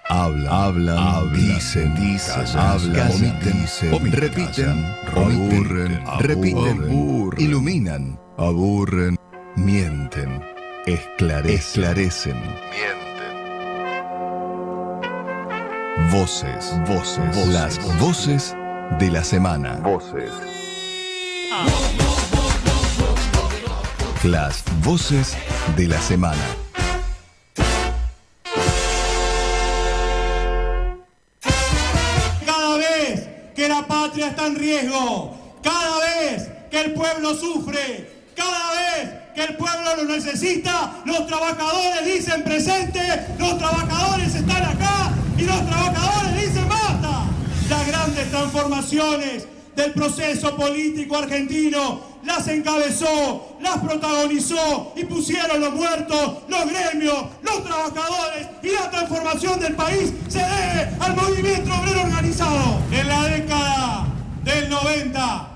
Hablan, dicen, omiten, repiten, aburren, repiten, iluminan, aburren, mienten, esclarecen, mienten. Voces, las voces de la semana. Las voces de la semana. Cada vez que la patria está en riesgo, cada vez que el pueblo sufre, cada vez que el pueblo lo necesita, los trabajadores dicen presente, los trabajadores están acá y los trabajadores dicen basta. Las grandes transformaciones del proceso político argentino las encabezó, las protagonizó y pusieron los muertos, los gremios, los trabajadores, y la transformación del país se debe al movimiento obrero organizado. En la década del 90,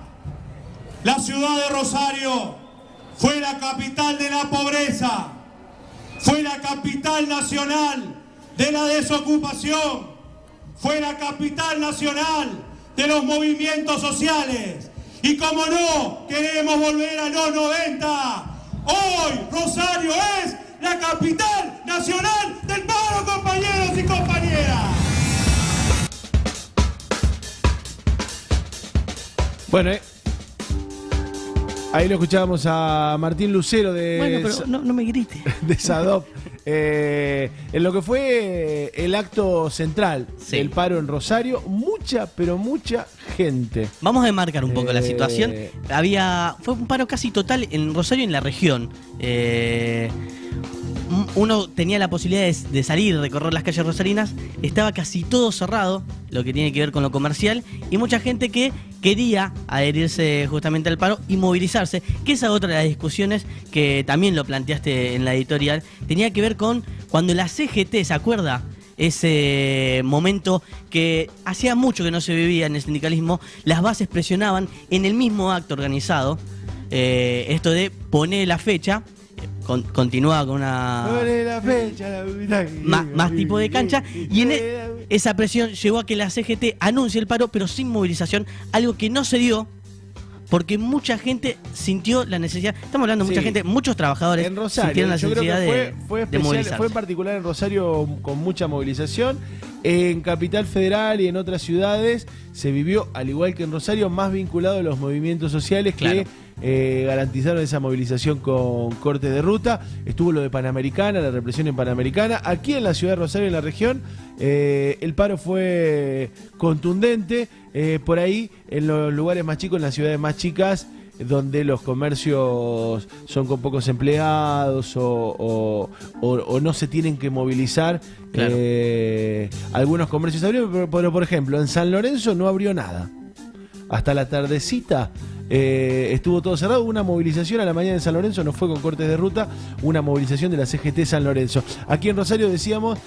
la ciudad de Rosario fue la capital de la pobreza, fue la capital nacional de la desocupación, fue la capital nacional de los movimientos sociales. Y como no queremos volver a los 90, hoy Rosario es la capital nacional del paro, compañeros y compañeras. Bueno, ahí lo escuchábamos a Martín Lucero de... Bueno, pero no me grites. De SADOP. En lo que fue el acto central del paro en Rosario, pero mucha gente. Vamos a enmarcar un poco la situación. Fue un paro casi total en Rosario y en la región. Uno tenía la posibilidad de salir y recorrer las calles rosarinas. Estaba casi todo cerrado, lo que tiene que ver con lo comercial, y mucha gente que quería adherirse justamente al paro y movilizarse, que esa otra de las discusiones que también lo planteaste en la editorial, tenía que ver con cuando la CGT, ¿se acuerda? Ese momento que hacía mucho que no se vivía en el sindicalismo, las bases presionaban en el mismo acto organizado, esto de poner la fecha. Continuaba con una más tipo de cancha, y esa presión llevó a que la CGT anuncie el paro, pero sin movilización, algo que no se dio porque mucha gente sintió la necesidad. Estamos hablando de mucha gente, muchos trabajadores en Rosario, sintieron la necesidad fue de especial, movilizarse. fue en particular en Rosario con mucha movilización. En Capital Federal y en otras ciudades se vivió, al igual que en Rosario, más vinculado a los movimientos sociales que garantizaron esa movilización con cortes de ruta. Estuvo lo de Panamericana, la represión en Panamericana. Aquí en la ciudad de Rosario, en la región, el paro fue contundente. Por ahí, en los lugares más chicos, en las ciudades más chicas, donde los comercios son con pocos empleados o no se tienen que movilizar, algunos comercios abrieron, pero por ejemplo en San Lorenzo no abrió nada hasta la tardecita. Estuvo todo cerrado. Una movilización a la mañana en San Lorenzo, no fue con cortes de ruta, una movilización de la CGT San Lorenzo. Aquí en Rosario, decíamos,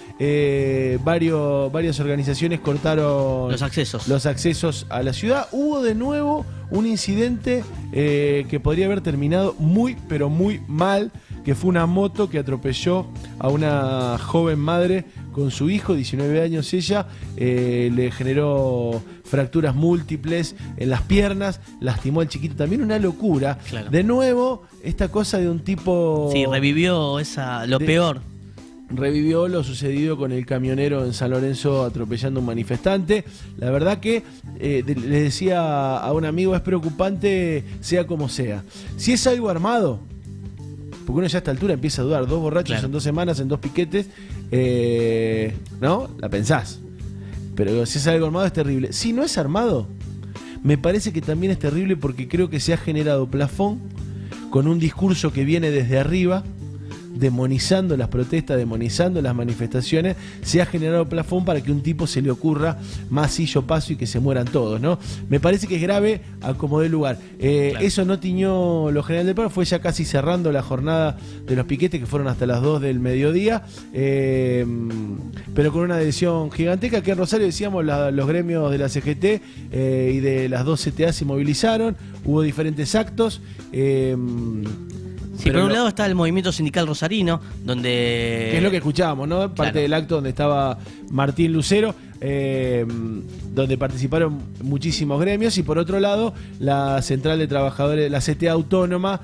varias organizaciones cortaron los accesos a la ciudad. Hubo de nuevo un incidente que podría haber terminado muy, pero muy mal, que fue una moto que atropelló a una joven madre con su hijo, 19 años ella, le generó fracturas múltiples en las piernas, lastimó al chiquito, también una locura. De nuevo, esta cosa de un tipo... Sí, revivió peor. Revivió lo sucedido con el camionero en San Lorenzo atropellando a un manifestante. La verdad que, le decía a un amigo, es preocupante sea como sea. Si es algo armado, porque uno ya a esta altura empieza a dudar, 2 borrachos en 2 semanas, en 2 piquetes, ¿no? La pensás. Pero si es algo armado es terrible. Si no es armado, me parece que también es terrible, porque creo que se ha generado plafón con un discurso que viene desde arriba, demonizando las protestas, demonizando las manifestaciones. Se ha generado plafón para que un tipo se le ocurra más sí yo paso y que se mueran todos, ¿no? Me parece que es grave a como dé lugar. Eso no tiñó lo general del paro, fue ya casi cerrando la jornada de los piquetes, que fueron hasta las 2 del mediodía, pero con una adhesión gigantesca. Que en Rosario, decíamos, los gremios de la CGT y de las 2 CTA se movilizaron, hubo diferentes actos. Sí, Pero por un lado está el movimiento sindical rosarino, donde... que es lo que escuchábamos, ¿no? Parte Claro. del acto donde estaba Martín Lucero, donde participaron muchísimos gremios, y por otro lado, la Central de Trabajadores, la CTA Autónoma,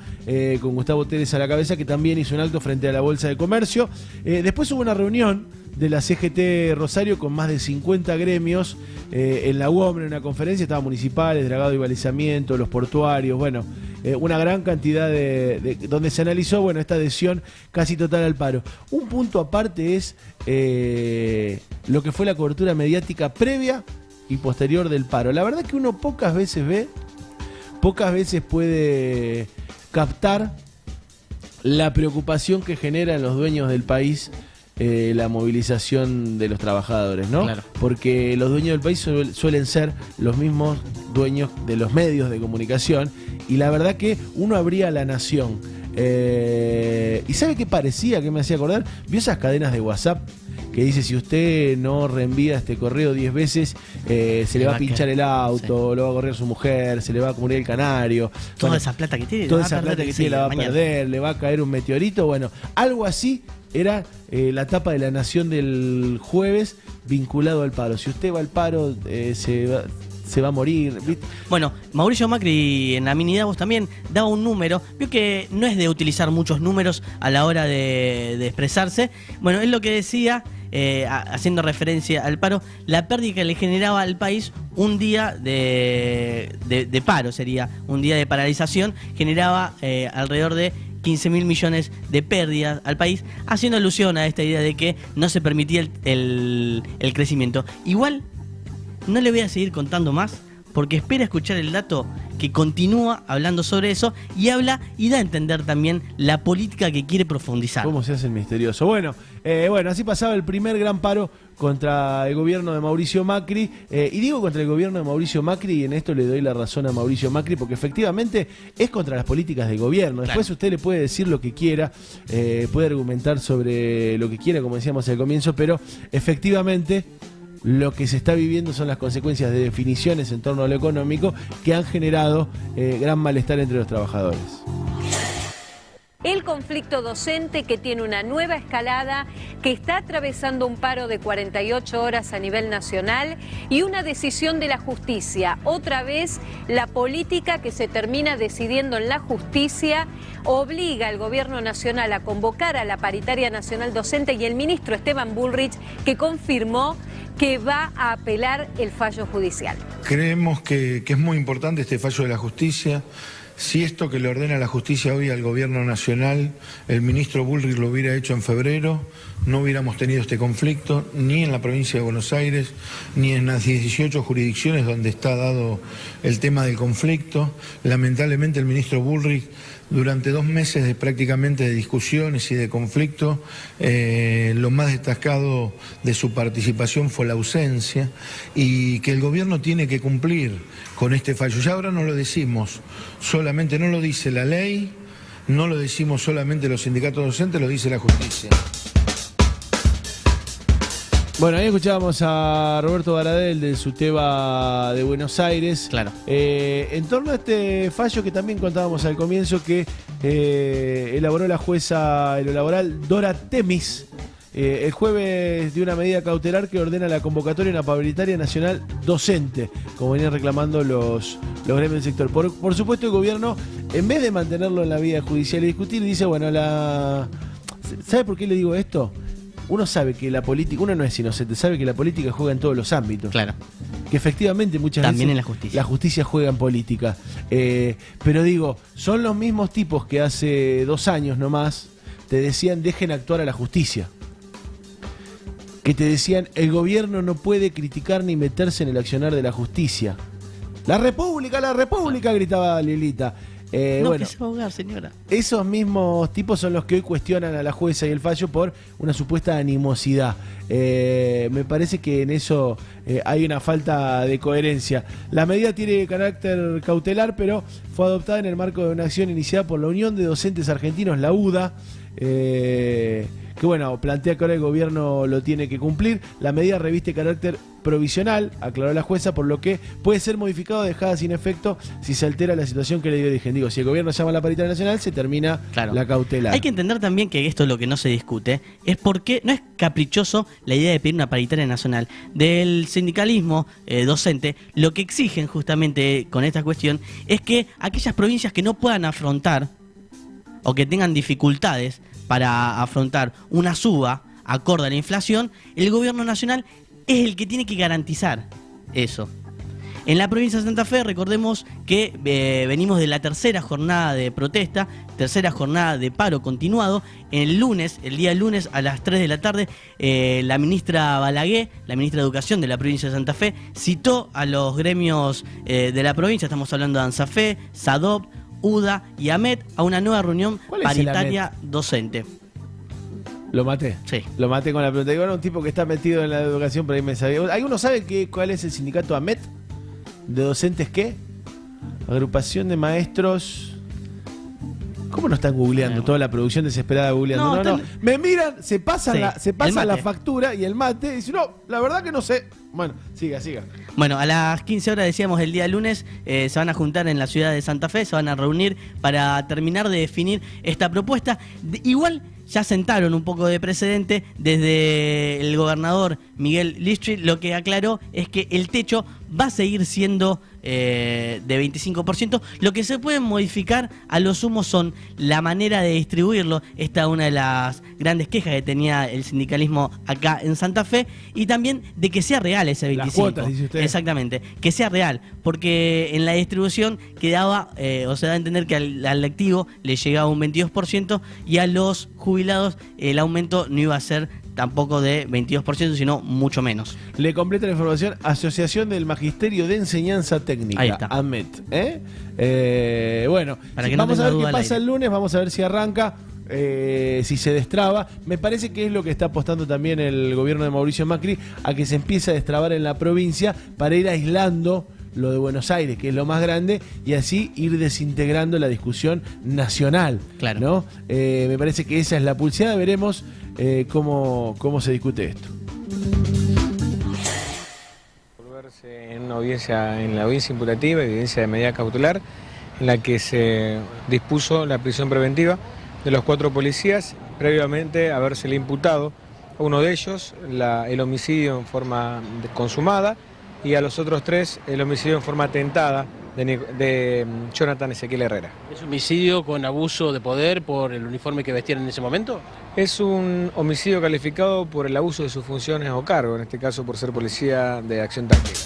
con Gustavo Teres a la cabeza, que también hizo un acto frente a la Bolsa de Comercio. Después hubo una reunión de la CGT Rosario con más de 50 gremios en la UOM, en una conferencia, estaban municipales, dragado y balizamiento, los portuarios, bueno, una gran cantidad de donde se analizó, bueno, esta adhesión casi total al paro. Un punto aparte es lo que fue la cobertura mediática previa y posterior del paro. La verdad que uno pocas veces puede captar la preocupación que genera en los dueños del país la movilización de los trabajadores, ¿no? Claro. Porque los dueños del país suelen ser los mismos dueños de los medios de comunicación, y la verdad que uno abría La Nación. ¿Y sabe qué parecía? ¿Qué me hacía acordar? ¿Vio esas cadenas de WhatsApp que dice, si usted no reenvía este correo 10 veces, se le va a pinchar el auto, lo va a correr su mujer, se le va a morir el canario? Toda Bueno, esa plata que tiene, toda la va a esa perder plata que tiene la va a mañana. perder, le va a caer un meteorito. Bueno, algo así era la tapa de La Nación del jueves vinculado al paro. Si usted va al paro, se va a morir. ¿Viste? Bueno, Mauricio Macri en la mini Davos también daba un número. Vio que no es de utilizar muchos números a la hora de expresarse. Bueno, él lo que decía, haciendo referencia al paro, la pérdida que le generaba al país un día de paro, sería un día de paralización, generaba alrededor de 15.000 millones de pérdidas al país, haciendo alusión a esta idea de que no se permitía el crecimiento. Igual, no le voy a seguir contando más, porque espera escuchar el dato que continúa hablando sobre eso y habla y da a entender también la política que quiere profundizar. ¿Cómo se hace el misterioso? Bueno, así pasaba el primer gran paro contra el gobierno de Mauricio Macri. Y digo contra el gobierno de Mauricio Macri, y en esto le doy la razón a Mauricio Macri, porque efectivamente es contra las políticas de gobierno. Después usted le puede decir lo que quiera, puede argumentar sobre lo que quiera, como decíamos al comienzo, pero efectivamente lo que se está viviendo son las consecuencias de definiciones en torno a lo económico que han generado gran malestar entre los trabajadores. El conflicto docente, que tiene una nueva escalada, que está atravesando un paro de 48 horas a nivel nacional y una decisión de la justicia. Otra vez, la política que se termina decidiendo en la justicia obliga al gobierno nacional a convocar a la paritaria nacional docente, y el ministro Esteban Bullrich, que confirmó que va a apelar el fallo judicial. Creemos que es muy importante este fallo de la justicia. Si esto que le ordena la justicia hoy al gobierno nacional, el ministro Bullrich lo hubiera hecho en febrero, no hubiéramos tenido este conflicto, ni en la provincia de Buenos Aires, ni en las 18 jurisdicciones donde está dado el tema del conflicto. Lamentablemente el ministro Bullrich, durante 2 meses prácticamente de discusiones y de conflicto, lo más destacado de su participación fue la ausencia, y que el gobierno tiene que cumplir con este fallo. Ya ahora no lo decimos solamente, no lo dice la ley, no lo decimos solamente los sindicatos docentes, lo dice la justicia. Bueno, ahí escuchábamos a Roberto Baradel del SUTEBA de Buenos Aires. Claro. En torno a este fallo que también contábamos al comienzo, que elaboró la jueza en lo laboral Dora Temis el jueves, de una medida cautelar que ordena la convocatoria en la paritaria nacional docente, como venían reclamando los gremios del sector. Por supuesto, el gobierno, en vez de mantenerlo en la vía judicial y discutir, dice, bueno, ¿sabe por qué le digo esto? Uno sabe que la política, uno no es inocente, sabe que la política juega en todos los ámbitos. Claro. Que efectivamente muchas También veces en la justicia. La justicia juega en política. Pero digo, son los mismos tipos que hace 2 años nomás te decían dejen actuar a la justicia. Que te decían el gobierno no puede criticar ni meterse en el accionar de la justicia. ¡La República, la República!, gritaba Lilita. No, Bueno, que se va a ahogar, señora. esos mismos tipos son los que hoy cuestionan a la jueza y el fallo por una supuesta animosidad. Me parece que en eso hay una falta de coherencia. La medida tiene carácter cautelar, pero fue adoptada en el marco de una acción iniciada por la Unión de Docentes Argentinos, la UDA, que bueno, plantea que ahora el gobierno lo tiene que cumplir. La medida reviste carácter provisional, aclaró la jueza, por lo que puede ser modificado o dejada sin efecto si se altera la situación que le dio origen. Digo, si el gobierno llama a la paritaria nacional, se termina la cautelar. Hay que entender también que esto es lo que no se discute, es porque no es caprichoso la idea de pedir una paritaria nacional. Del sindicalismo docente, lo que exigen justamente con esta cuestión es que aquellas provincias que no puedan afrontar o que tengan dificultades para afrontar una suba acorde a la inflación, el gobierno nacional es el que tiene que garantizar eso. En la provincia de Santa Fe, recordemos que venimos de la tercera jornada de protesta, tercera jornada de paro continuado. El día lunes a las 3 de la tarde, la ministra Balaguer, la ministra de Educación de la provincia de Santa Fe, citó a los gremios de la provincia, estamos hablando de ANSAFE, SADOP, UDA y AMET, a una nueva reunión paritaria docente. Lo maté. Sí. Lo maté con la pregunta. Digo, era un tipo que está metido en la educación, pero ahí me sabía. ¿Alguno sabe cuál es el sindicato AMET? ¿De docentes qué? Agrupación de maestros. ¿Cómo no están googleando? Toda la producción desesperada googleando. No. Me miran, se pasan la factura y el mate. Y dicen, no, la verdad que no sé. Bueno, siga. Bueno, a las 15 horas, decíamos, el día lunes, se van a juntar en la ciudad de Santa Fe, se van a reunir para terminar de definir esta propuesta. Igual ya sentaron un poco de precedente desde el gobernador Miguel Listri. Lo que aclaró es que el techo va a seguir siendo de 25%. Lo que se puede modificar a lo sumo son la manera de distribuirlo. Esta es una de las grandes quejas que tenía el sindicalismo acá en Santa Fe, y también de que sea real ese 25%. Las cuotas, dice usted. Exactamente, que sea real, porque en la distribución quedaba, o se da a entender que al activo le llegaba un 22% y a los jubilados el aumento no iba a ser tampoco de 22%, sino mucho menos. Le completa la información Asociación del Magisterio de Enseñanza Técnica. Ahí está. AMET. Bueno, para que no vamos a ver qué pasa aire. el lunes, vamos a ver si arranca. Si se destraba, me parece que es lo que está apostando también el gobierno de Mauricio Macri, a que se empiece a destrabar en la provincia para ir aislando lo de Buenos Aires, que es lo más grande, y así ir desintegrando la discusión nacional. Claro. ¿No? Me parece que esa es la pulseada. Veremos cómo se discute esto. Volverse en la audiencia imputativa, evidencia de medida cautelar, en la que se dispuso la prisión preventiva de los 4 policías, previamente habérsele imputado a uno de ellos el homicidio en forma consumada, y a los otros 3 el homicidio en forma tentada de Jonathan Ezequiel Herrera. ¿Es un homicidio con abuso de poder por el uniforme que vestían en ese momento? Es un homicidio calificado por el abuso de sus funciones o cargo, en este caso por ser policía de acción táctica.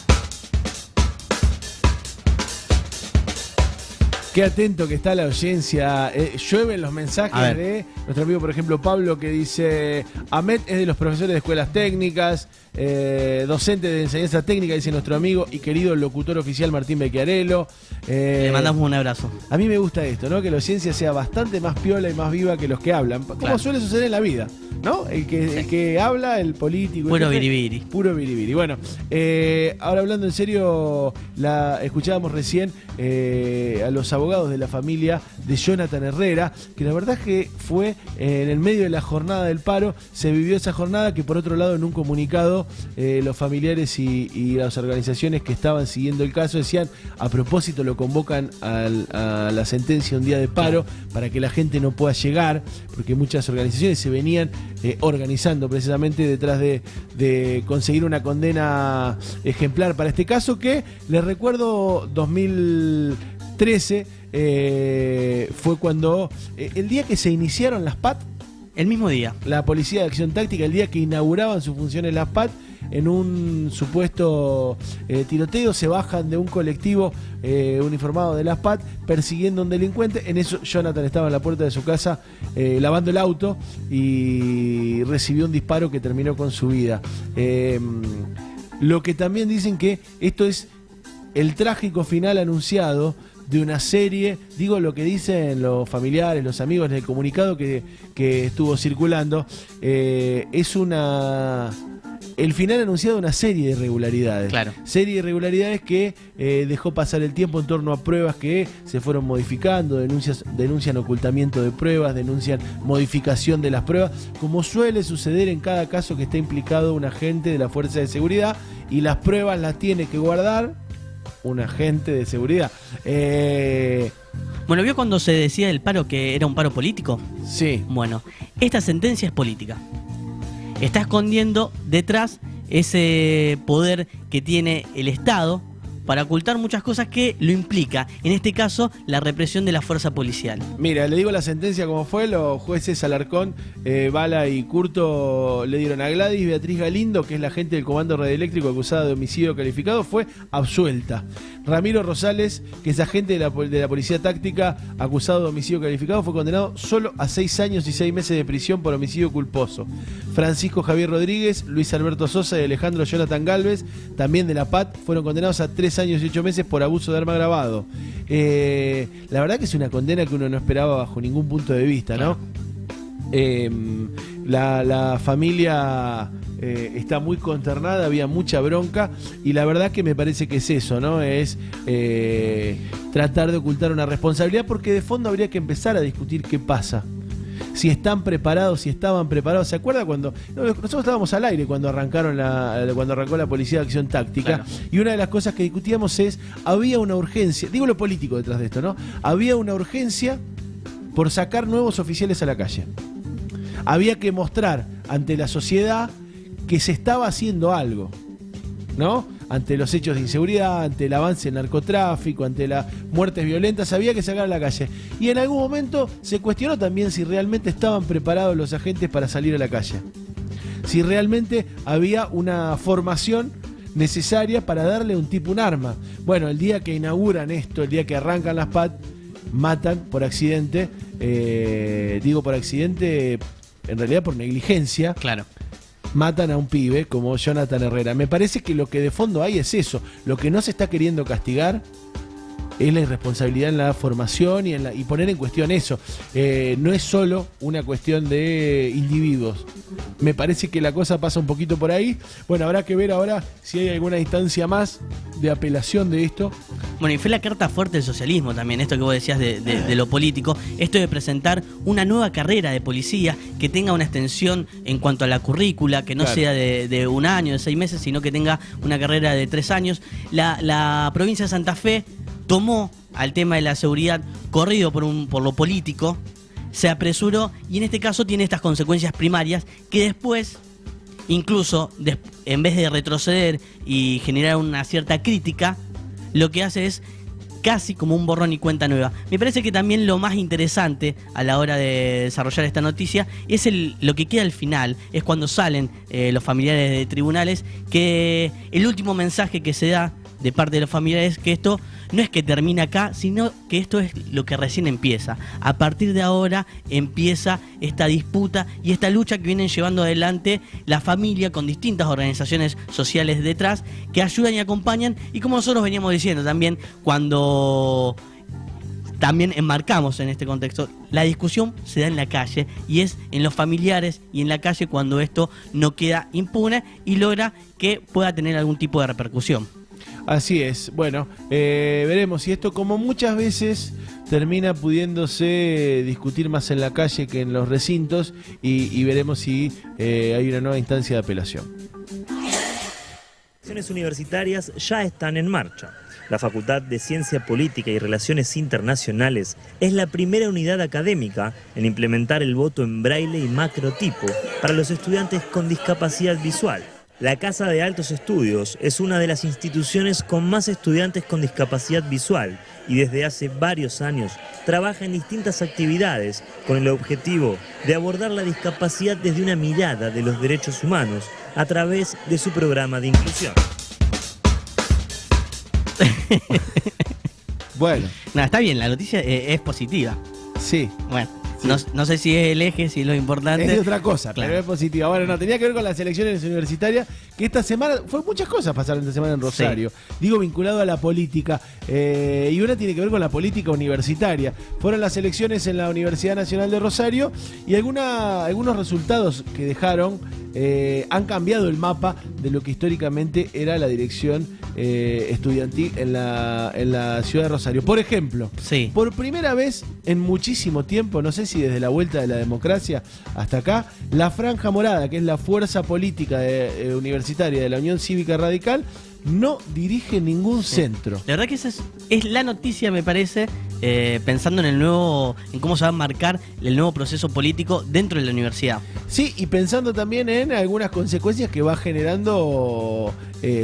Qué atento que está la audiencia. Llueven los mensajes de nuestro amigo, por ejemplo, Pablo, que dice: AMET es de los profesores de escuelas técnicas, docente de enseñanza técnica, dice nuestro amigo y querido locutor oficial Martín Becchiarello. Le mandamos un abrazo. A mí me gusta esto, ¿no? Que la audiencia sea bastante más piola y más viva que los que hablan, como suele suceder en la vida, ¿no? El que habla, el político. Puro biribiri. Puro biribiri. Bueno, ahora hablando en serio, escuchábamos recién a los abogados de la familia de Jonathan Herrera, que la verdad es que fue en el medio de la jornada del paro, se vivió esa jornada, que por otro lado en un comunicado los familiares y las organizaciones que estaban siguiendo el caso decían: a propósito lo convocan a la sentencia un día de paro para que la gente no pueda llegar, porque muchas organizaciones se venían organizando precisamente detrás de conseguir una condena ejemplar para este caso, que les recuerdo 2013 fue cuando el día que se iniciaron las PAT, el mismo día, la Policía de Acción Táctica, el día que inauguraban sus funciones las PAT, en un supuesto tiroteo, se bajan de un colectivo uniformado de las PAT persiguiendo a un delincuente. En eso Jonathan estaba en la puerta de su casa lavando el auto y recibió un disparo que terminó con su vida. Lo que también dicen que esto es el trágico final anunciado de una serie, digo lo que dicen los familiares, los amigos en el comunicado que estuvo circulando, es el final anunciado una serie de irregularidades. Claro. Serie de irregularidades que dejó pasar el tiempo en torno a pruebas que se fueron modificando, denuncian ocultamiento de pruebas, denuncian modificación de las pruebas, como suele suceder en cada caso que está implicado un agente de la Fuerza de Seguridad, y las pruebas las tiene que guardar un agente de seguridad. Bueno, ¿vio cuando se decía del paro que era un paro político? Sí. Bueno, esta sentencia es política. Está escondiendo detrás ese poder que tiene el Estado para ocultar muchas cosas que lo implica, en este caso, la represión de la fuerza policial. Mira, le digo la sentencia como fue. Los jueces Alarcón, Bala y Curto le dieron a Gladys Beatriz Galindo, que es la agente del Comando Radioeléctrico acusada de homicidio calificado, fue absuelta. Ramiro Rosales, que es agente de la Policía Táctica acusado de homicidio calificado, fue condenado solo a 6 años y 6 meses de prisión por homicidio culposo. Francisco Javier Rodríguez, Luis Alberto Sosa y Alejandro Jonathan Galvez, también de la PAT, fueron condenados a 3 años y 8 meses por abuso de arma agravado. La verdad que es una condena que uno no esperaba bajo ningún punto de vista, ¿no? La familia está muy consternada, había mucha bronca, y la verdad que me parece que es eso, ¿no? Es tratar de ocultar una responsabilidad, porque de fondo habría que empezar a discutir qué pasa. Si están preparados, si estaban preparados. ¿Se acuerda cuando nosotros estábamos al aire cuando arrancó la Policía de Acción Táctica? Claro. Y una de las cosas que discutíamos es, había una urgencia, digo lo político detrás de esto, ¿no? Había una urgencia por sacar nuevos oficiales a la calle. Había que mostrar ante la sociedad que se estaba haciendo algo, ¿no? Ante los hechos de inseguridad, ante el avance del narcotráfico, ante las muertes violentas, había que sacar a la calle. Y en algún momento se cuestionó también si realmente estaban preparados los agentes para salir a la calle. Si realmente había una formación necesaria para darle a un tipo un arma. Bueno, el día que inauguran esto, el día que arrancan las PAT, matan por accidente, digo por accidente, en realidad por negligencia. Claro. Matan a un pibe como Jonathan Herrera. Me parece que lo que de fondo hay es eso. Lo que no se está queriendo castigar es la irresponsabilidad en la formación y poner en cuestión eso. No es solo una cuestión de individuos. Me parece que la cosa pasa un poquito por ahí. Bueno, habrá que ver ahora si hay alguna instancia más de apelación de esto. Bueno, y fue la carta fuerte del socialismo también, esto que vos decías de lo político, esto de presentar una nueva carrera de policía que tenga una extensión en cuanto a la currícula, que no Claro. sea de 1 año, de 6 meses, sino que tenga una carrera de 3 años. La provincia de Santa Fe tomó al tema de la seguridad corrido por lo político, se apresuró y en este caso tiene estas consecuencias primarias que después, incluso en vez de retroceder y generar una cierta crítica, lo que hace es casi como un borrón y cuenta nueva. Me parece que también lo más interesante a la hora de desarrollar esta noticia es lo que queda al final, es cuando salen los familiares de tribunales, que el último mensaje que se da de parte de los familiares es que esto no es que termina acá, sino que esto es lo que recién empieza. A partir de ahora empieza esta disputa y esta lucha que vienen llevando adelante la familia con distintas organizaciones sociales detrás que ayudan y acompañan, y como nosotros veníamos diciendo también cuando también enmarcamos en este contexto, la discusión se da en la calle y es en los familiares y en la calle cuando esto no queda impune y logra que pueda tener algún tipo de repercusión. Así es. Bueno, veremos si esto, como muchas veces, termina pudiéndose discutir más en la calle que en los recintos, y veremos si hay una nueva instancia de apelación. Las elecciones universitarias ya están en marcha. La Facultad de Ciencia Política y Relaciones Internacionales es la primera unidad académica en implementar el voto en braille y macrotipo para los estudiantes con discapacidad visual. La Casa de Altos Estudios es una de las instituciones con más estudiantes con discapacidad visual y desde hace varios años trabaja en distintas actividades con el objetivo de abordar la discapacidad desde una mirada de los derechos humanos a través de su programa de inclusión. Bueno, Nada, está bien, la noticia es positiva. sí. Bueno, Sí. no sé si es el eje, si es lo importante. Es de otra cosa, Claro. pero es positiva. Bueno, no, tenía que ver con las elecciones universitarias, que esta semana, muchas cosas pasaron esta semana en Rosario. Digo, vinculado a la política, y una tiene que ver con la política universitaria. Fueron las elecciones en la Universidad Nacional de Rosario, y algunos resultados que dejaron han cambiado el mapa de lo que históricamente era la dirección estudiantil en la ciudad de Rosario. Por ejemplo, Sí. por primera vez en muchísimo tiempo, no sé si desde la vuelta de la democracia hasta acá, la Franja Morada, que es la fuerza política universitaria de la Unión Cívica Radical, no dirige ningún centro. La verdad que esa es la noticia, me parece, pensando en cómo se va a marcar el nuevo proceso político dentro de la universidad. Sí, y pensando también en algunas consecuencias que va generando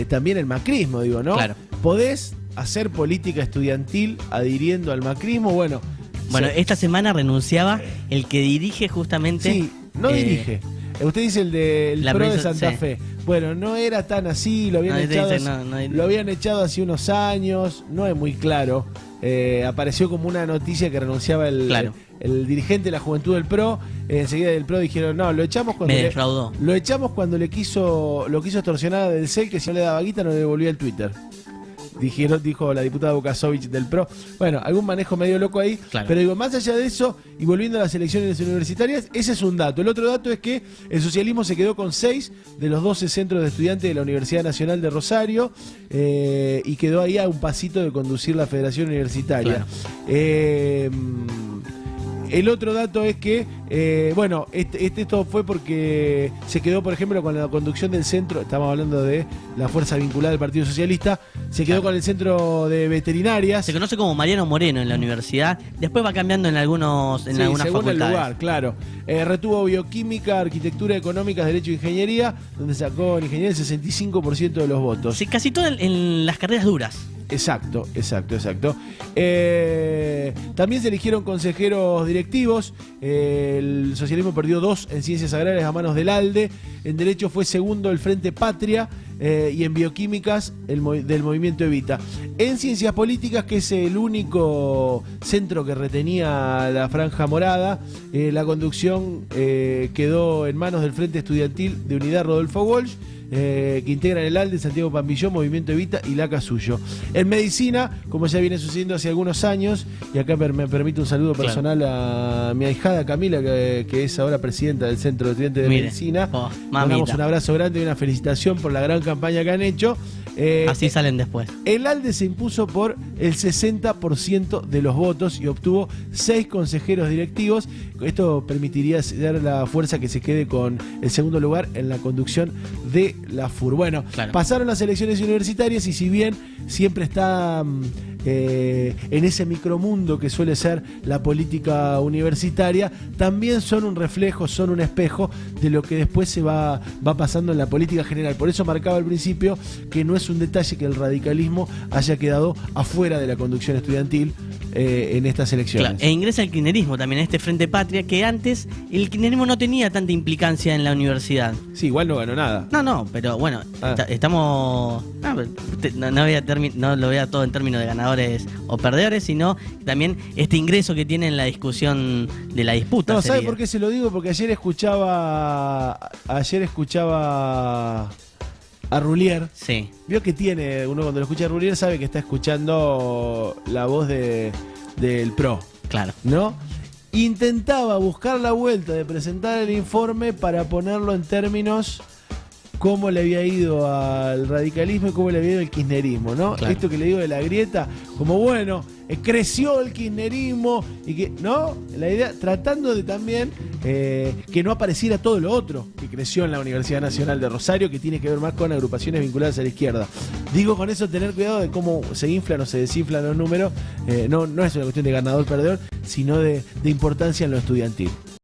también el macrismo, digo, ¿no? Claro. ¿Podés hacer política estudiantil adhiriendo al macrismo? Bueno, Esta semana renunciaba el que dirige justamente... sí, no dirige. Usted dice el del la PRO de prensa, Santa sí. Fe. Bueno, no era tan así, lo habían echado hace unos años, no es muy claro. Apareció como una noticia que renunciaba el dirigente de la juventud del PRO. Enseguida del PRO dijeron, no, lo echamos cuando Me defraudó. lo echamos cuando lo quiso extorsionar del CEL, que si no le daba guita no le devolvía el Twitter. Dijo la diputada Bukasovich del PRO. Bueno, algún manejo medio loco ahí. Claro. Pero digo, más allá de eso, y volviendo a las elecciones universitarias, ese es un dato. El otro dato es que el socialismo se quedó con 6 de los 12 centros de estudiantes de la Universidad Nacional de Rosario, y quedó ahí a un pasito de conducir la Federación Universitaria. El otro dato es que, esto fue porque se quedó, por ejemplo, con la conducción del centro, estamos hablando de la fuerza vinculada al Partido Socialista, se quedó con el centro de veterinarias. Se conoce como Mariano Moreno en la universidad, después va cambiando en algunas según facultades. el lugar, claro. Retuvo bioquímica, arquitectura económica, derecho e ingeniería, donde sacó en ingeniería el 65% de los votos. Sí, casi todo en las carreras duras. Exacto. También se eligieron consejeros directivos. El socialismo perdió 2 en ciencias agrarias a manos del ALDE. En derecho fue segundo el Frente Patria, y en bioquímicas del movimiento Evita. En ciencias políticas, que es el único centro que retenía la Franja Morada, la conducción quedó en manos del Frente Estudiantil de Unidad Rodolfo Walsh, que integran el ALDE, Santiago Pampillón, Movimiento Evita y La Casullo. En medicina, como ya viene sucediendo hace algunos años, y acá me permite un saludo personal a mi ahijada Camila, que es ahora presidenta del Centro de Estudiantes de Medicina. Mandamos un abrazo grande y una felicitación por la gran campaña que han hecho. Así salen después. El ALDE se impuso por el 60% de los votos y obtuvo 6 consejeros directivos. Esto permitiría ser la fuerza que se quede con el segundo lugar en la conducción de la FUR. Bueno, pasaron las elecciones universitarias, y si bien siempre está en ese micromundo que suele ser la política universitaria, también son un reflejo, son un espejo de lo que después se va pasando en la política general. Por eso marcaba al principio que no es un detalle que el radicalismo haya quedado afuera de la conducción estudiantil en estas elecciones. Claro, e ingresa el kirchnerismo también en este Frente Patria, que antes el kirchnerismo no tenía tanta implicancia en la universidad. Sí, igual no ganó nada. No, pero bueno, estamos... No lo vea todo en términos de ganadores o perdedores, sino también este ingreso que tiene en la discusión de la disputa. No, ¿sabe por qué se lo digo? Porque ayer escuchaba a Rullier. Sí. Vio que tiene, uno cuando lo escucha a Rullier sabe que está escuchando la voz del PRO. Claro. ¿No? Intentaba buscar la vuelta de presentar el informe para ponerlo en términos cómo le había ido al radicalismo y cómo le había ido al kirchnerismo, ¿no? Claro. Esto que le digo de la grieta, como bueno, creció el kirchnerismo y que, ¿no? La idea, tratando de también que no apareciera todo lo otro que creció en la Universidad Nacional de Rosario, que tiene que ver más con agrupaciones vinculadas a la izquierda. Digo con eso tener cuidado de cómo se inflan o se desinflan los números. No es una cuestión de ganador-perdedor, sino de importancia en lo estudiantil.